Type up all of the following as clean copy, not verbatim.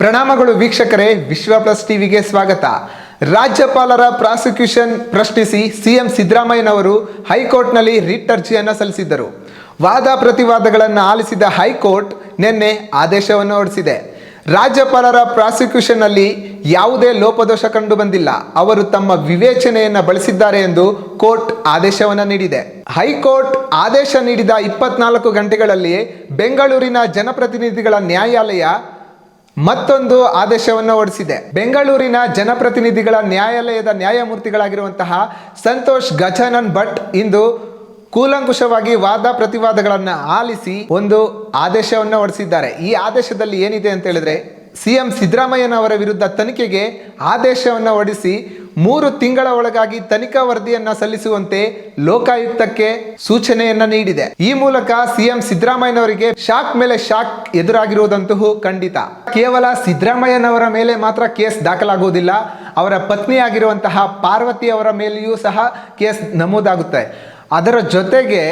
ಪ್ರಣಾಮಗಳು ವೀಕ್ಷಕರೇ, ವಿಶ್ವ ಪ್ಲಸ್ ಟಿವಿಗೆ ಸ್ವಾಗತ. ರಾಜ್ಯಪಾಲರ ಪ್ರಾಸಿಕ್ಯೂಷನ್ ಪ್ರಶ್ನಿಸಿ ಸಿಎಂ ಸಿದ್ದರಾಮಯ್ಯನವರು ಹೈಕೋರ್ಟ್ನಲ್ಲಿ ರಿಟ್ ಅರ್ಜಿಯನ್ನು ಸಲ್ಲಿಸಿದ್ದರು. ವಾದ ಪ್ರತಿವಾದಗಳನ್ನು ಆಲಿಸಿದ ಹೈಕೋರ್ಟ್ ನಿನ್ನೆ ಆದೇಶವನ್ನು ಹೊರಡಿಸಿದೆ. ರಾಜ್ಯಪಾಲರ ಪ್ರಾಸಿಕ್ಯೂಷನ್ನಲ್ಲಿ ಯಾವುದೇ ಲೋಪದೋಷ ಕಂಡು ಬಂದಿಲ್ಲ, ಅವರು ತಮ್ಮ ವಿವೇಚನೆಯನ್ನು ಬಳಸಿದ್ದಾರೆ ಎಂದು ಕೋರ್ಟ್ ಆದೇಶವನ್ನು ನೀಡಿದೆ. ಹೈಕೋರ್ಟ್ ಆದೇಶ ನೀಡಿದ 24 ಗಂಟೆಗಳಲ್ಲಿ ಬೆಂಗಳೂರಿನ ಜನಪ್ರತಿನಿಧಿಗಳ ನ್ಯಾಯಾಲಯ ಮತ್ತೊಂದು ಆದೇಶವನ್ನು ಹೊರಡಿಸಿದೆ. ಬೆಂಗಳೂರಿನ ಜನಪ್ರತಿನಿಧಿಗಳ ನ್ಯಾಯಾಲಯದ ನ್ಯಾಯಮೂರ್ತಿಗಳಾಗಿರುವಂತಹ ಸಂತೋಷ್ ಗಜಾನನ್ ಭಟ್ ಇಂದು ಕೂಲಂಕುಷವಾಗಿ ವಾದ ಪ್ರತಿವಾದಗಳನ್ನು ಆಲಿಸಿ ಒಂದು ಆದೇಶವನ್ನು ಹೊರಡಿಸಿದ್ದಾರೆ. ಈ ಆದೇಶದಲ್ಲಿ ಏನಿದೆ ಅಂತ ಹೇಳಿದ್ರೆ, ಸಿಎಂ ಸಿದ್ದರಾಮಯ್ಯನವರ ವಿರುದ್ಧ ತನಿಖೆಗೆ ಆದೇಶವನ್ನು ಹೊರಡಿಸಿ 3 ತಿಂಗಳ ಒಳಗಾಗಿ ತನಿಖಾ ವರದಿಯನ್ನ ಸಲ್ಲಿಸುವಂತೆ ಲೋಕಾಯುಕ್ತಕ್ಕೆ ಸೂಚನೆಯನ್ನ ನೀಡಿದೆ. ಈ ಮೂಲಕ ಸಿಎಂ ಸಿದ್ದರಾಮಯ್ಯನವರಿಗೆ ಶಾಕ್ ಮೇಲೆ ಶಾಕ್ ಎದುರಾಗಿರುವುದಂತೂ ಖಂಡಿತ. ಕೇವಲ ಸಿದ್ದರಾಮಯ್ಯನವರ ಮೇಲೆ ಮಾತ್ರ ಕೇಸ್ ದಾಖಲಾಗುವುದಿಲ್ಲ, ಅವರ ಪತ್ನಿಯಾಗಿರುವಂತಹ ಪಾರ್ವತಿ ಅವರ ಮೇಲೆಯೂ ಸಹ ಕೇಸ್ ನಮೂದಾಗುತ್ತೆ. ಅದರ ಜೊತೆಗೆ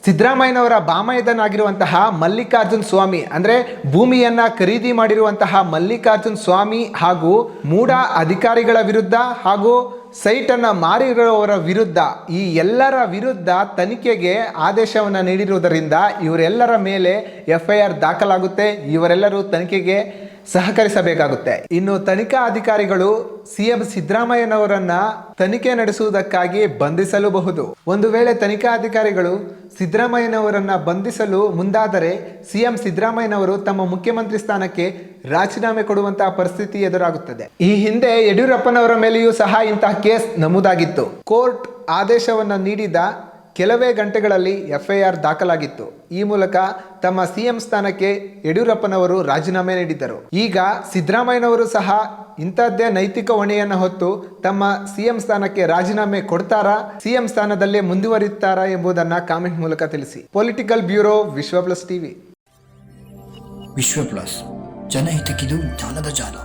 ಸಿದ್ದರಾಮಯ್ಯನವರ ಬಾಮೈದನಾಗಿರುವಂತಹ ಮಲ್ಲಿಕಾರ್ಜುನ್ ಸ್ವಾಮಿ, ಅಂದ್ರೆ ಭೂಮಿಯನ್ನ ಖರೀದಿ ಮಾಡಿರುವಂತಹ ಮಲ್ಲಿಕಾರ್ಜುನ್ ಸ್ವಾಮಿ ಹಾಗೂ ಮೂಡ ಅಧಿಕಾರಿಗಳ ವಿರುದ್ಧ ಹಾಗೂ ಸೈಟ್ ಅನ್ನ ಮಾರಿರುವವರ ವಿರುದ್ಧ, ಈ ಎಲ್ಲರ ವಿರುದ್ಧ ತನಿಖೆಗೆ ಆದೇಶವನ್ನು ನೀಡಿರುವುದರಿಂದ ಇವರೆಲ್ಲರ ಮೇಲೆ FIR ದಾಖಲಾಗುತ್ತೆ. ಇವರೆಲ್ಲರೂ ತನಿಖೆಗೆ ಸಹಕರಿಸಬೇಕಾಗುತ್ತೆ. ಇನ್ನು ತನಿಖಾ ಅಧಿಕಾರಿಗಳು ಸಿಎಂ ಸಿದ್ದರಾಮಯ್ಯನವರನ್ನ ತನಿಖೆ ನಡೆಸುವುದಕ್ಕಾಗಿ ಬಂಧಿಸಲೂಬಹುದು. ಒಂದು ವೇಳೆ ತನಿಖಾ ಅಧಿಕಾರಿಗಳು ಸಿದ್ದರಾಮಯ್ಯನವರನ್ನ ಬಂಧಿಸಲು ಮುಂದಾದರೆ ಸಿಎಂ ಸಿದ್ದರಾಮಯ್ಯನವರು ತಮ್ಮ ಮುಖ್ಯಮಂತ್ರಿ ಸ್ಥಾನಕ್ಕೆ ರಾಜೀನಾಮೆ ಕೊಡುವಂತಹ ಪರಿಸ್ಥಿತಿ ಎದುರಾಗುತ್ತದೆ. ಈ ಹಿಂದೆ ಯಡಿಯೂರಪ್ಪನವರ ಮೇಲೆಯೂ ಸಹ ಇಂತಹ ಕೇಸ್ ನಮೂದಾಗಿತ್ತು. ಕೋರ್ಟ್ ಆದೇಶವನ್ನು ನೀಡಿದ ಕೆಲವೇ ಗಂಟೆಗಳಲ್ಲಿ FIR ದಾಖಲಾಗಿತ್ತು. ಈ ಮೂಲಕ ತಮ್ಮ ಸಿಎಂ ಸ್ಥಾನಕ್ಕೆ ಯಡಿಯೂರಪ್ಪನವರು ರಾಜೀನಾಮೆ ನೀಡಿದ್ದರು. ಈಗ ಸಿದ್ದರಾಮಯ್ಯನವರು ಸಹ ಇಂಥದ್ದೇ ನೈತಿಕ ಹೊಣೆಯನ್ನು ಹೊತ್ತು ತಮ್ಮ ಸಿಎಂ ಸ್ಥಾನಕ್ಕೆ ರಾಜೀನಾಮೆ ಕೊಡ್ತಾರಾ, ಸಿಎಂ ಸ್ಥಾನದಲ್ಲೇ ಮುಂದುವರಿತಾರಾ ಎಂಬುದನ್ನು ಕಾಮೆಂಟ್ ಮೂಲಕ ತಿಳಿಸಿ. ಪೊಲಿಟಿಕಲ್ ಬ್ಯೂರೋ, ವಿಶ್ವ ಪ್ಲಸ್ ಟಿವಿ. ವಿಶ್ವ ಪ್ಲಸ್, ಜನಹಿತಕ್ಕಿದು ಜ್ಞಾನದ ಜಾಲ.